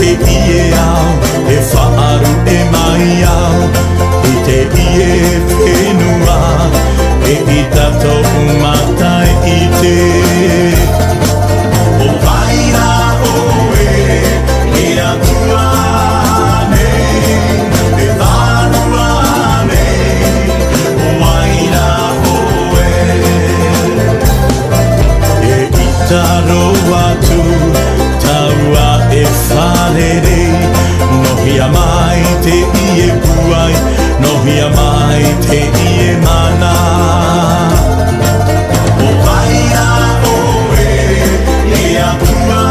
e ie au, e whaaru e mai au, i te ie whenua, e i tato umatai i te. O waira oe, e atua nei, e whanua nei, o waira oe. E itaro atu, taua e whanere, nohia mai te ie puai, nohia mai te ie mana. O waira oe, e atua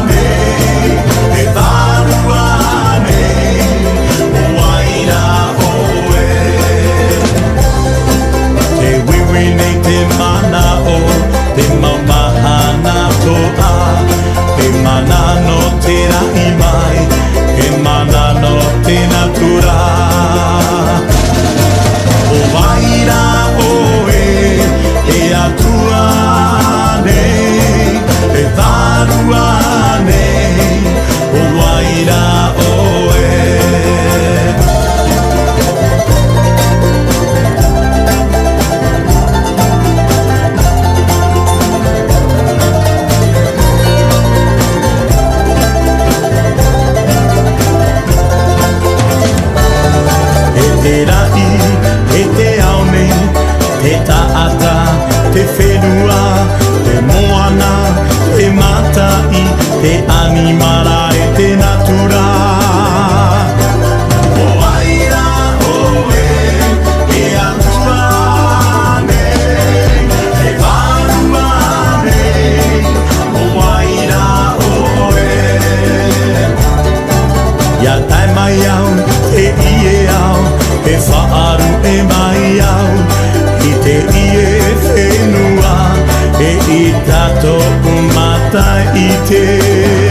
nei, e whanua nei, o waira oe. Te wiwi nei te mana o, te maumahana toa, e mana no te rai mai, e mana no te natura. O waira oe, e atua nei, e whanua nei, o waira oe. Te rai, e te aone, te taata, te whenua, te moana, te matai, te animara e te natura. O waira oe, e atua nei, te whanua nei, o waira oe. Ia tai mai au, te ie au, e whaaru e mai au, i te ie whenua, e i tato umatai i te.